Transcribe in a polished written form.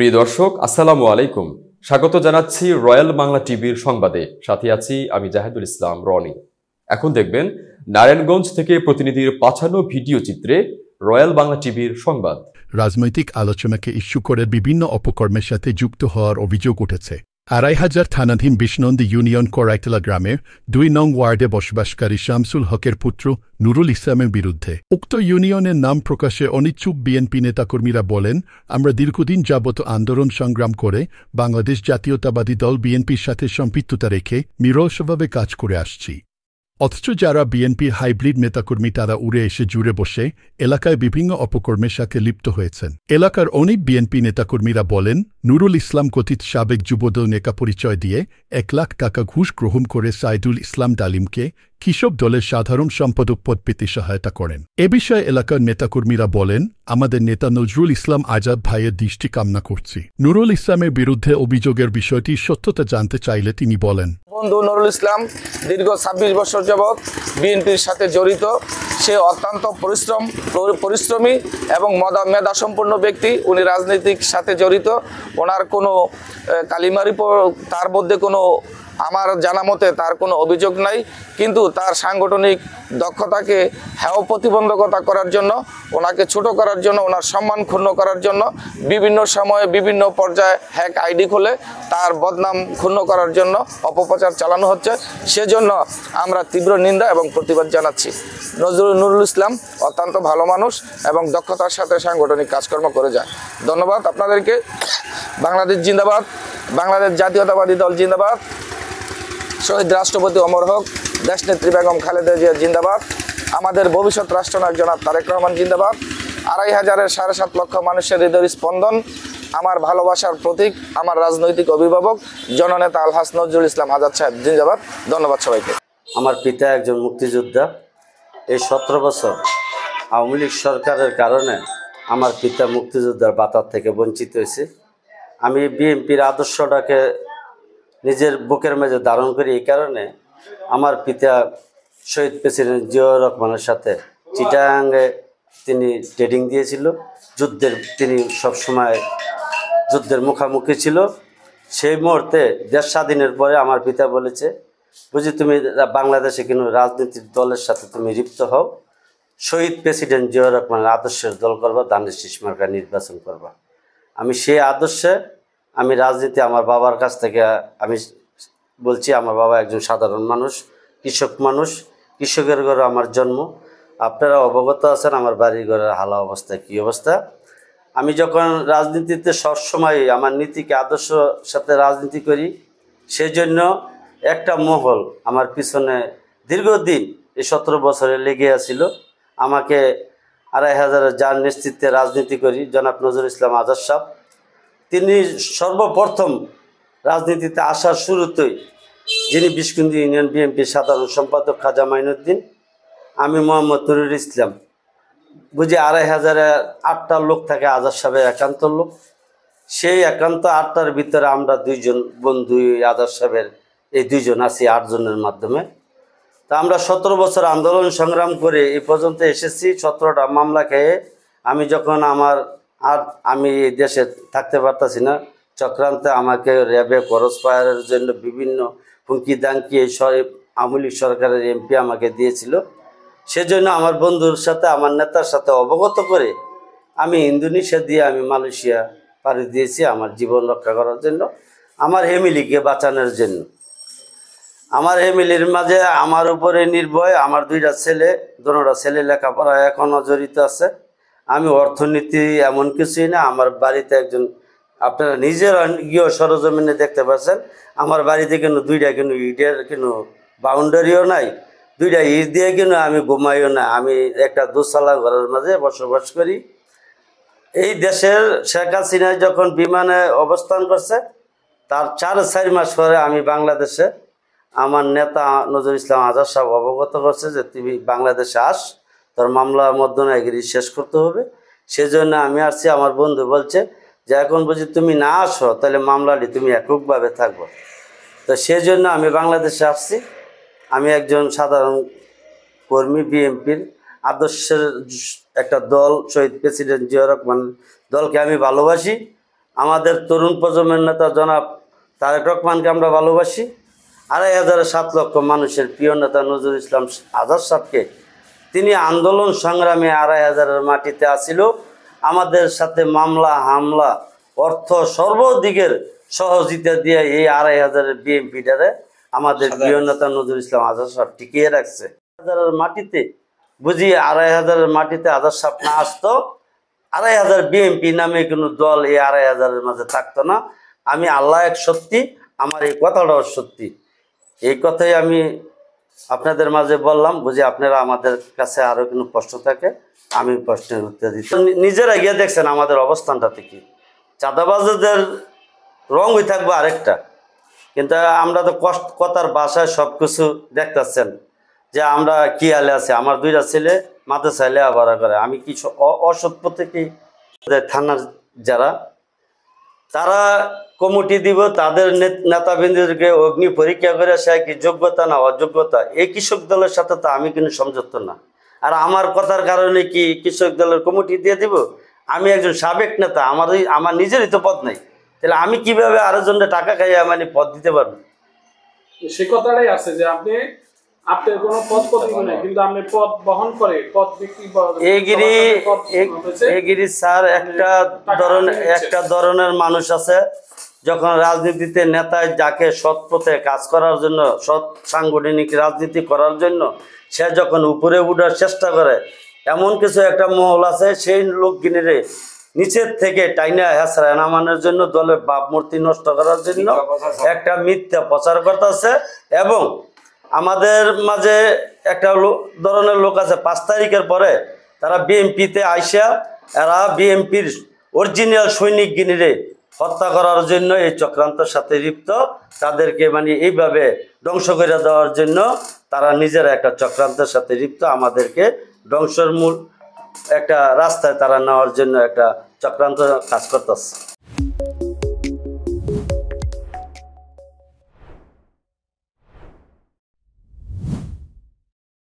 প্রিয় দর্শক, আসসালামু আলাইকুম। স্বাগত জানাচ্ছি রয়্যাল বাংলা টিভির সংবাদে। সাথে আছি আমি জাহিদুল ইসলাম রনি। এখন দেখবেন নারায়ণগঞ্জ থেকে প্রতিনিধির পাঠানো ভিডিও চিত্রে রয়্যাল বাংলা টিভির সংবাদ। রাজনৈতিক আলোচনাকে ইস্যু করে বিভিন্ন অপকর্মের সাথে যুক্ত হওয়ার অভিযোগ উঠেছে। ২৫০০ থানাধীন বিষ্ণন্দী ইউনিয়ন করাইতলা গ্রামের ২ নং ওয়ার্ডে বসবাসকারী শামসুল হকের পুত্র নুরুল ইসলামের বিরুদ্ধে উক্ত ইউনিয়নের নাম প্রকাশে অনিচ্ছুক বিএনপি নেতাকর্মীরা বলেন, আমরা দীর্ঘদিন যাবত আন্দোলন সংগ্রাম করে বাংলাদেশ জাতীয়তাবাদী দল বিএনপির সাথে সম্পৃক্ততা রেখে নিরলসভাবে কাজ করে আসছি। অথচ যারা বিএনপির হাইব্রিড নেতাকর্মী তারা উড়ে এসে জুড়ে বসে এলাকায় বিভিন্ন অপকর্মের সাথে লিপ্ত হয়েছেন। এলাকার অনেক বিএনপি নেতাকর্মীরা বলেন, নুরুল ইসলাম কথিত সাবেক যুবদল নেতা পরিচয় দিয়ে ১ লাখ টাকা ঘুষ গ্রহণ করে সাইদুল ইসলাম ডালিমকে কৃষক দলের সাধারণ সম্পাদক পদ পেতে সহায়তা করেন। এ বিষয়ে এলাকার নেতাকর্মীরা বলেন, আমাদের নেতা নজরুল ইসলাম আজাদ ভাইয়ের দৃষ্টি কামনা করছি। নুরুল ইসলামের বিরুদ্ধে অভিযোগের বিষয়টি সত্যতা জানতে চাইলে তিনি বলেন, বন্ধু নুরুল ইসলাম দীর্ঘ ২৬ বছর যাবৎ বিএনপির সাথে জড়িত। সে অত্যন্ত পরিশ্রমী এবং মেধাসম্পন্ন ব্যক্তি। উনি রাজনৈতিক সাথে জড়িত। ওনার কোনো কালিমারি তার মধ্যে কোনো আমার জানা মতে তার কোনো অভিযোগ নাই, কিন্তু তার সাংগঠনিক দক্ষতাকে হেয় প্রতিবন্ধকতা করার জন্য, ওনাকে ছোট করার জন্য, ওনার সম্মান ক্ষুণ্ণ করার জন্য বিভিন্ন সময়ে বিভিন্ন পর্যায়ে হ্যাক আইডি খুলে তার বদনাম ক্ষুণ্ণ করার জন্য অপপ্রচার চালানো হচ্ছে। সেজন্য আমরা তীব্র নিন্দা এবং প্রতিবাদ জানাচ্ছি। নুরুল ইসলাম অত্যন্ত ভালো মানুষ এবং দক্ষতার সাথে সাংগঠনিক কাজকর্ম করে যায়। ধন্যবাদ আপনাদেরকে। বাংলাদেশ জিন্দাবাদ, বাংলাদেশ জাতীয়তাবাদী দল জিন্দাবাদ, শহীদ রাষ্ট্রপতি অমর হোক, দেশনেত্রী বেগম খালেদা জিয়া জিন্দাবাদ, আমাদের ভবিষ্যৎ রাষ্ট্রনায়ক জনাব তারেক রহমান জিন্দাবাদ, ২৫০০০-এর ৭.৫ লক্ষ মানুষের হৃদয়ের স্পন্দন, আমার ভালোবাসার প্রতীক, আমার রাজনৈতিক অভিভাবক জননেতা আলহাজ নজরুল ইসলাম আজাদ সাহেব জিন্দাবাদ। ধন্যবাদ সবাইকে। আমার পিতা একজন মুক্তিযোদ্ধা। এই ১৭ বছর আওয়ামী লীগ সরকারের কারণে আমার পিতা মুক্তিযোদ্ধার ভাতা থেকে বঞ্চিত হয়েছে। আমি বিএনপির আদর্শটাকে নিজের বুকের মেঝে ধারণ করি। এই কারণে আমার পিতা শহীদ প্রেসিডেন্ট জিয়াউর রহমানের সাথে চিটাগাঙে তিনি ট্রেডিং দিয়েছিল। তিনি সবসময় যুদ্ধের মুখোমুখি ছিল। সেই মুহূর্তে দেশ স্বাধীনের পরে আমার পিতা বলেছে, বুঝি তুমি বাংলাদেশে কোনো রাজনীতির দলের সাথে তুমি লিপ্ত হও, শহীদ প্রেসিডেন্ট জিয়াউর রহমানের আদর্শের দল করবা, ধানের শীষ মার্কা নির্বাচন করবা। আমি সেই আদর্শে আমি রাজনীতি আমার বাবার কাছ থেকে আমি বলছি। আমার বাবা একজন সাধারণ মানুষ, কৃষক মানুষ, কৃষকের ঘরে আমার জন্ম। আপনারা অবগত আছেন আমার বাড়ির ঘরের হালা অবস্থা, কী অবস্থা। আমি যখন রাজনীতিতে সবসময় আমার নীতিকে আদর্শ সাথে রাজনীতি করি, সেজন্য একটা মহল আমার পিছনে দীর্ঘদিন এই ১৭ বছরে লেগে আছিল। আমাকে ২৫০০-এর যার নেতৃত্বে রাজনীতি করি জনাব নজরুল ইসলাম আজাদ সাহেব, তিনি সর্বপ্রথম রাজনীতিতে আসার শুরুতেই যিনি বিষ্ণন্দী ইউনিয়ন বিএনপির সাধারণ সম্পাদক খাজা মাইনুদ্দিন, আমি মোহাম্মদ নুরুল ইসলাম, বুঝি ২৫০০-এ ৮টা লোক থাকে আজাদ সাহেবের একান্ত লোক। সেই একান্ত ৮টার ভিতরে আমরা ২ জন বন্ধু আজাদ সাহেবের এই ২ জন আছি ৮ জনের মাধ্যমে। তা আমরা ১৭ বছর আন্দোলন সংগ্রাম করে এই পর্যন্ত এসেছি। ১৭টা মামলা খেয়ে আমি যখন আমি এই দেশে থাকতে পারতাছি না, চক্রান্তে আমাকে র্যাবে ক্রস ফায়ারের জন্য বিভিন্ন হুমকি দামকি এই আওয়ামী লীগ সরকারের এমপি আমাকে দিয়েছিল। সেজন্য আমার বন্ধুর সাথে আমার নেতার সাথে অবগত করে আমি ইন্দোনেশিয়া দিয়ে আমি মালয়েশিয়া পাড়ি দিয়েছি আমার জীবন রক্ষা করার জন্য, আমার ফ্যামিলিকে বাঁচানোর জন্য। আমার ফ্যামিলির মাঝে আমার উপরে নির্ভয় আমার 2টা ছেলে, দুটোটা ছেলে লেখাপড়া এখনও জড়িত আছে। আমি অর্থনীতি এমন কিছুই না। আমার বাড়িতে একজন, আপনারা নিজের গিয়ে সরজমিনে দেখতে পাচ্ছেন, আমার বাড়িতে কিন্তু 2টা কিন্তু ইটের কিন্তু বাউন্ডারিও নাই, 2টা ইট দিয়ে কিন্তু আমি ঘুমাইও না। আমি একটা দোতলা ঘরের মাঝে বসবাস করি। এই দেশের শেখ হাসিনা যখন বিমানে অবস্থান করছে তার 4-4 মাস পরে আমি বাংলাদেশে, আমার নেতা নজরুল ইসলাম আজাদ সাহেব অবগত করছে যে তুমি বাংলাদেশে আস, তোর মামলা মধ্যনায়গিরি শেষ করতে হবে। সেজন্য আমি আসছি। আমার বন্ধু বলছে যে এখন বুঝি তুমি না আসো তাহলে মামলাটি তুমি এককভাবে থাকবো। তো সেজন্য আমি বাংলাদেশে আসছি। আমি একজন সাধারণ কর্মী, বিএনপির আদর্শের একটা দল শহীদ প্রেসিডেন্ট জিয়াউর রহমান দলকে আমি ভালোবাসি। আমাদের তরুণ প্রজন্মের নেতা জনাব তারেক রহমানকে আমরা ভালোবাসি। ২৫০০ লক্ষ মানুষের প্রিয় নেতা নজরুল ইসলাম আজাদ সাহেবকে, তিনি আন্দোলন সংগ্রামে ২৫০০-এর মাটিতে আসিল। আমাদের সাথে মামলা হামলা অর্থ সর্বদিকের সহযোগিতা দিয়ে এই ২৫০০-এর বিএনপিটারে আমাদের প্রিয় নেতা নজরুল ইসলাম আজাদ সাহেব টিকিয়ে রাখছে। ২৫০০-এর মাটিতে বুঝি ২৫০০-এর মাটিতে আজাদ সাহেব না আসতো, ২৫০০ বিএনপি নামে কোনো দল এই ২৫০০-এর মাঝে থাকতো না। আমি আল্লাহ এক সত্যি, আমার এই কথাটাও সত্যি। এই কথাই আমি আপনাদের মাঝে বললাম। বুঝি আপনারা আমাদের কাছে আরও কোনো প্রশ্ন থাকে, আমি প্রশ্নের উত্তর দিচ্ছি। নিজেরা গিয়ে দেখছেন আমাদের অবস্থানটাতে কি। চাঁদাবাজদের রঙ হয়ে থাকবো আরেকটা, কিন্তু আমরা তো কথার ভাষায় সব কিছু দেখতেছেন যে আমরা কি হালে আছি। আমার 2টা ছেলে মাদ্রাসায় লেখাপড়া করে, আমি কি অসৎ পথে কি থানার যারা তারা কমিটি দিব, তাদের নেতাবৃন্দকে অগ্নি পরীক্ষা করে সে কি যোগ্যতা না অযোগ্যতা, এই কৃষক দলের সাথে তো আমি কিন্তু সমঝোতা না। আর আমার কথার কারণে কি কৃষক দলের কমিটি দিয়ে দিব? আমি একজন সাবেক নেতা, আমার নিজেরই তো পদ নাই, তাহলে আমি কিভাবে আরেকজনের টাকা খাইয়ে মানে পদ দিতে পারবো? সে কথাটাই আছে যে আপনার কোনো পদ প্রতিনিধি নেই, কিন্তু আপনি পদ বহন করে পদ বিক্রি এগিরি স্যার একটা ধরনের মানুষ আছে, যখন রাজনীতিতে নেতায় যাকে সৎ পথে কাজ করার জন্য, সৎ সাংগঠনিক রাজনীতি করার জন্য সে যখন উপরে উঠার চেষ্টা করে, এমন কিছু একটা মহল আছে সেই লোকগিনিরে নিচের থেকে টাইনা হেসরা নামানোর জন্য, দলের ভাবমূর্তি নষ্ট করার জন্য একটা মিথ্যা প্রচার করতেছে। এবং আমাদের মাঝে একটা ধরনের লোক আছে 5 তারিখের পরে তারা বিএনপিতে আইসা এরা বিএনপির অরিজিনাল সৈনিক গিনিরে হত্যা করার জন্য এই চক্রান্তের সাথে লিপ্ত। তাদেরকে মানে এইভাবে ধ্বংস করে দেওয়ার জন্য তারা নিজেরা একটা চক্রান্তের সাথে লিপ্ত, আমাদেরকে ধ্বংসের মূল একটা রাস্তায় তারা নেওয়ার জন্য একটা চক্রান্ত কাজ করতেছে।